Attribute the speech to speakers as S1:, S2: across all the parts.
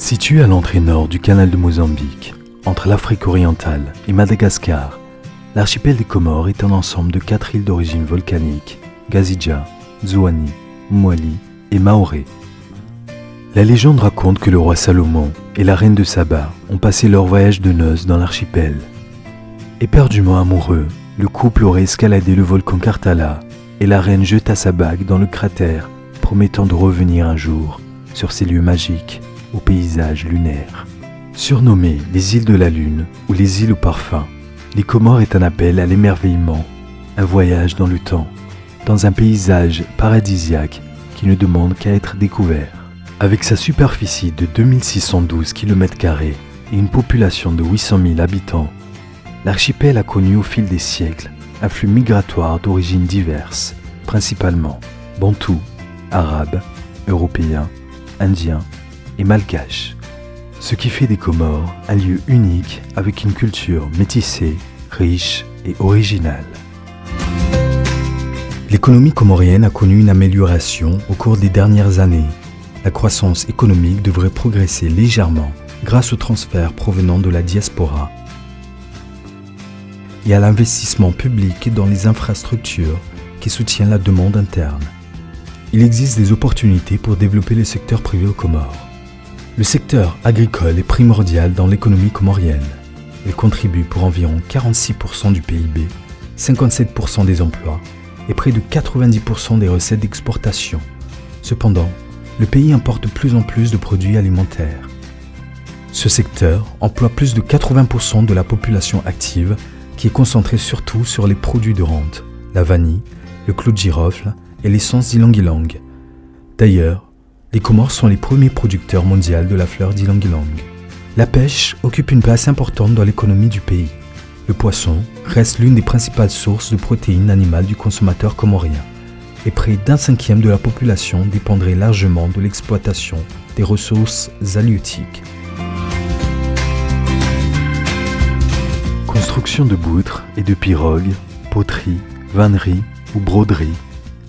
S1: Situé à l'entrée nord du canal de Mozambique, entre l'Afrique orientale et Madagascar, l'archipel des Comores est un ensemble de 4 îles d'origine volcanique, Gazidja, Zouani, Mwali et Maoré. La légende raconte que le roi Salomon et la reine de Saba ont passé leur voyage de noces dans l'archipel. Éperdument amoureux, le couple aurait escaladé le volcan Karthala et la reine jeta sa bague dans le cratère, promettant de revenir un jour sur ces lieux magiques au paysage lunaire. Surnommées les îles de la Lune ou les îles au parfum, les Comores est un appel à l'émerveillement, un voyage dans le temps, dans un paysage paradisiaque qui ne demande qu'à être découvert. Avec sa superficie de 2612 km² et une population de 800 000 habitants, l'archipel a connu au fil des siècles un flux migratoire d'origines diverses, principalement bantous, arabes, européens, indiens et malgaches. Ce qui fait des Comores un lieu unique avec une culture métissée, riche et originale. L'économie comorienne a connu une amélioration au cours des dernières années. La croissance économique devrait progresser légèrement grâce aux transferts provenant de la diaspora et à l'investissement public dans les infrastructures qui soutient la demande interne. Il existe des opportunités pour développer le secteur privé aux Comores. Le secteur agricole est primordial dans l'économie comorienne. Il contribue pour environ 46% du PIB, 57% des emplois et près de 90% des recettes d'exportation. Cependant, le pays importe de plus en plus de produits alimentaires. Ce secteur emploie plus de 80% de la population active qui est concentrée surtout sur les produits de rente, la vanille, le clou de girofle et l'essence d'ylang-ylang. D'ailleurs, les Comores sont les premiers producteurs mondiaux de la fleur d'ylang-ylang. La pêche occupe une place importante dans l'économie du pays. Le poisson reste l'une des principales sources de protéines animales du consommateur comorien. Et près d'un cinquième de la population dépendrait largement de l'exploitation des ressources halieutiques. Construction de poutres et de pirogues, poterie, vannerie ou broderie,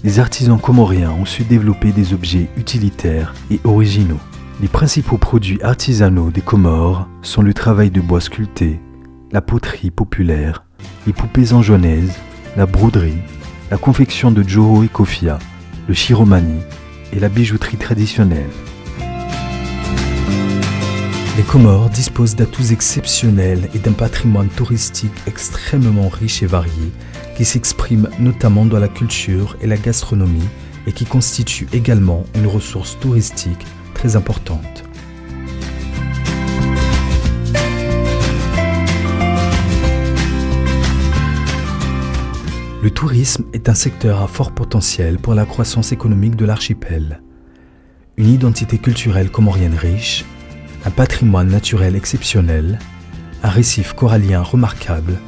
S1: les artisans comoriens ont su développer des objets utilitaires et originaux. Les principaux produits artisanaux des Comores sont le travail de bois sculpté, la poterie populaire, les poupées enjonaises, la broderie, la confection de joho et kofia, le chiromani et la bijouterie traditionnelle. Les Comores disposent d'atouts exceptionnels et d'un patrimoine touristique extrêmement riche et varié qui s'exprime notamment dans la culture et la gastronomie et qui constitue également une ressource touristique très importante. Le tourisme est un secteur à fort potentiel pour la croissance économique de l'archipel. Une identité culturelle comorienne riche, un patrimoine naturel exceptionnel, un récif corallien remarquable,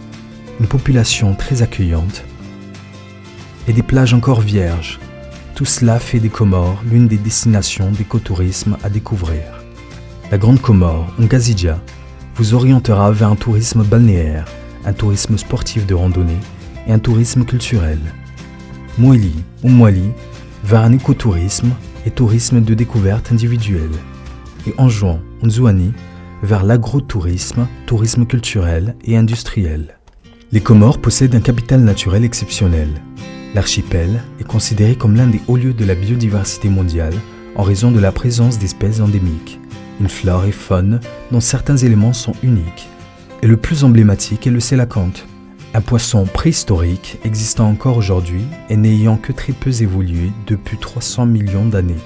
S1: une population très accueillante et des plages encore vierges. Tout cela fait des Comores l'une des destinations d'écotourisme à découvrir. La Grande Comore, en Gazidja, vous orientera vers un tourisme balnéaire, un tourisme sportif de randonnée et un tourisme culturel. Mwali ou Mwali vers un écotourisme et tourisme de découverte individuelle. Et Anjouan ou Zouani vers l'agrotourisme, tourisme culturel et industriel. Les Comores possèdent un capital naturel exceptionnel. L'archipel est considéré comme l'un des hauts lieux de la biodiversité mondiale en raison de la présence d'espèces endémiques, une flore et faune dont certains éléments sont uniques. Et le plus emblématique est le sélacanthe, un poisson préhistorique existant encore aujourd'hui et n'ayant que très peu évolué depuis 300 millions d'années.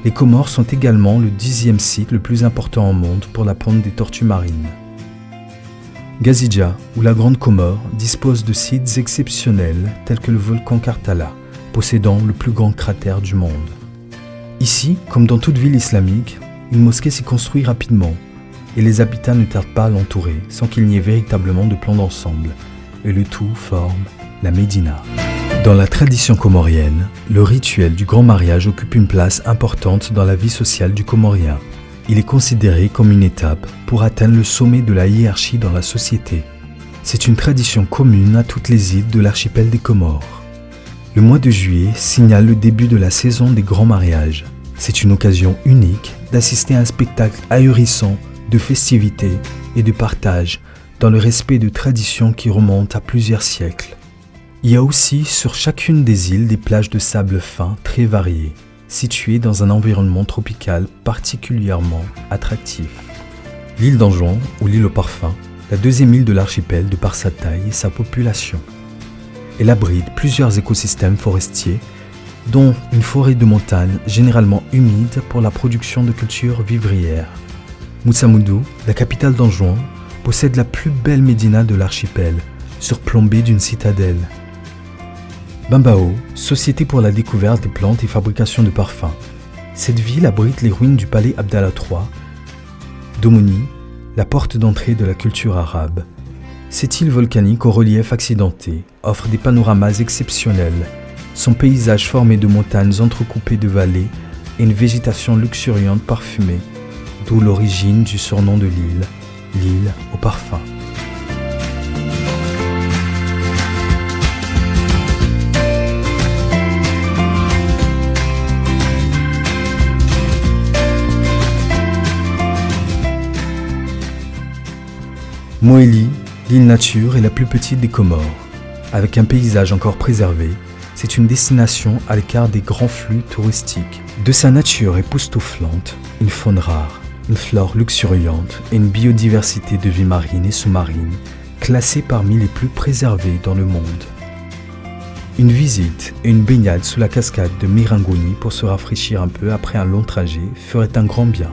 S1: Les Comores sont également le 10e site le plus important au monde pour la ponte des tortues marines. Gazidja, ou la Grande Comore, dispose de sites exceptionnels tels que le volcan Karthala, possédant le plus grand cratère du monde. Ici, comme dans toute ville islamique, une mosquée s'y construit rapidement et les habitants ne tardent pas à l'entourer sans qu'il n'y ait véritablement de plan d'ensemble, et le tout forme la Médina. Dans la tradition comorienne, le rituel du grand mariage occupe une place importante dans la vie sociale du Comorien. Il est considéré comme une étape pour atteindre le sommet de la hiérarchie dans la société. C'est une tradition commune à toutes les îles de l'archipel des Comores. Le mois de juillet signale le début de la saison des grands mariages. C'est une occasion unique d'assister à un spectacle ahurissant de festivités et de partage dans le respect de traditions qui remontent à plusieurs siècles. Il y a aussi sur chacune des îles des plages de sable fin très variées, situées dans un environnement tropical particulièrement attractif. L'île d'Anjouan, ou l'île au parfum, la deuxième île de l'archipel de par sa taille et sa population. Elle abrite plusieurs écosystèmes forestiers, dont une forêt de montagne généralement humide pour la production de cultures vivrières. Moussamoudou, la capitale d'Anjouan, possède la plus belle médina de l'archipel, surplombée d'une citadelle. Bambao, société pour la découverte des plantes et fabrication de parfums. Cette ville abrite les ruines du palais Abdallah III. Domoni, la porte d'entrée de la culture arabe. Cette île volcanique au relief accidenté offre des panoramas exceptionnels. Son paysage formé de montagnes entrecoupées de vallées et une végétation luxuriante parfumée, d'où l'origine du surnom de l'île au parfum. Moélie, l'île nature est la plus petite des Comores. Avec un paysage encore préservé, c'est une destination à l'écart des grands flux touristiques. De sa nature époustouflante, une faune rare, une flore luxuriante et une biodiversité de vie marine et sous-marine classée parmi les plus préservées dans le monde. Une visite et une baignade sous la cascade de Miringouni pour se rafraîchir un peu après un long trajet ferait un grand bien.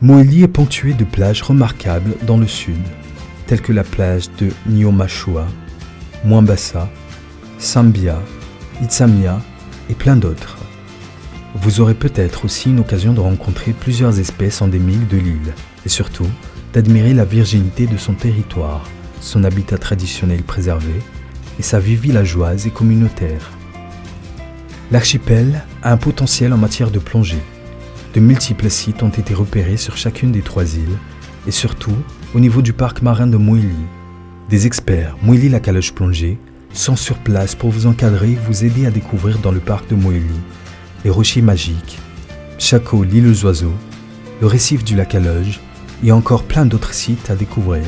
S1: Moélie est ponctuée de plages remarquables dans le sud, telles que la plage de Niomashua, Mwambasa, Sambia, Itsamia et plein d'autres. Vous aurez peut-être aussi une occasion de rencontrer plusieurs espèces endémiques de l'île et surtout d'admirer la virginité de son territoire, son habitat traditionnel préservé et sa vie villageoise et communautaire. L'archipel a un potentiel en matière de plongée. De multiples sites ont été repérés sur chacune des 3 îles et surtout au niveau du parc marin de Moélie. Des experts Moélie-la-Calèche plongée sont sur place pour vous encadrer et vous aider à découvrir dans le parc de Moélie les rochers magiques, Chako, l'île aux oiseaux, le récif du lac Aleuge et encore plein d'autres sites à découvrir.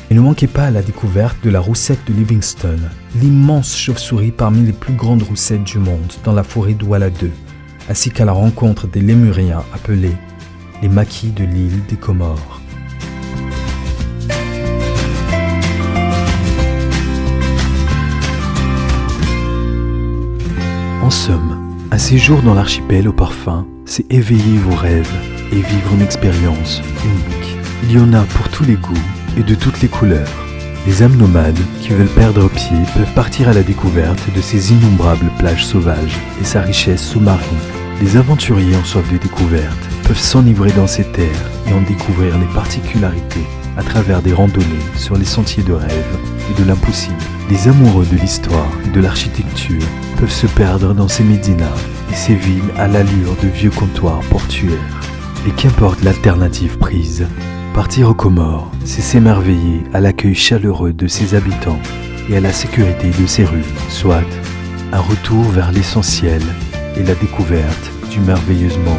S1: Et ne manquez pas à la découverte de la roussette de Livingstone, l'immense chauve-souris parmi les plus grandes roussettes du monde dans la forêt d'Ouala 2, ainsi qu'à la rencontre des lémuriens appelés les maquis de l'île des Comores. En somme, un séjour dans l'archipel au parfum, c'est éveiller vos rêves et vivre une expérience unique. Il y en a pour tous les goûts et de toutes les couleurs. Les âmes nomades qui veulent perdre pied peuvent partir à la découverte de ces innombrables plages sauvages et sa richesse sous-marine. Les aventuriers en soif de découverte peuvent s'enivrer dans ces terres et en découvrir les particularités à travers des randonnées sur les sentiers de rêve et de l'impossible. Les amoureux de l'histoire et de l'architecture peuvent se perdre dans ces médinas et ces villes à l'allure de vieux comptoirs portuaires. Et qu'importe l'alternative prise, partir aux Comores, c'est s'émerveiller à l'accueil chaleureux de ses habitants et à la sécurité de ses rues, soit un retour vers l'essentiel et la découverte du merveilleusement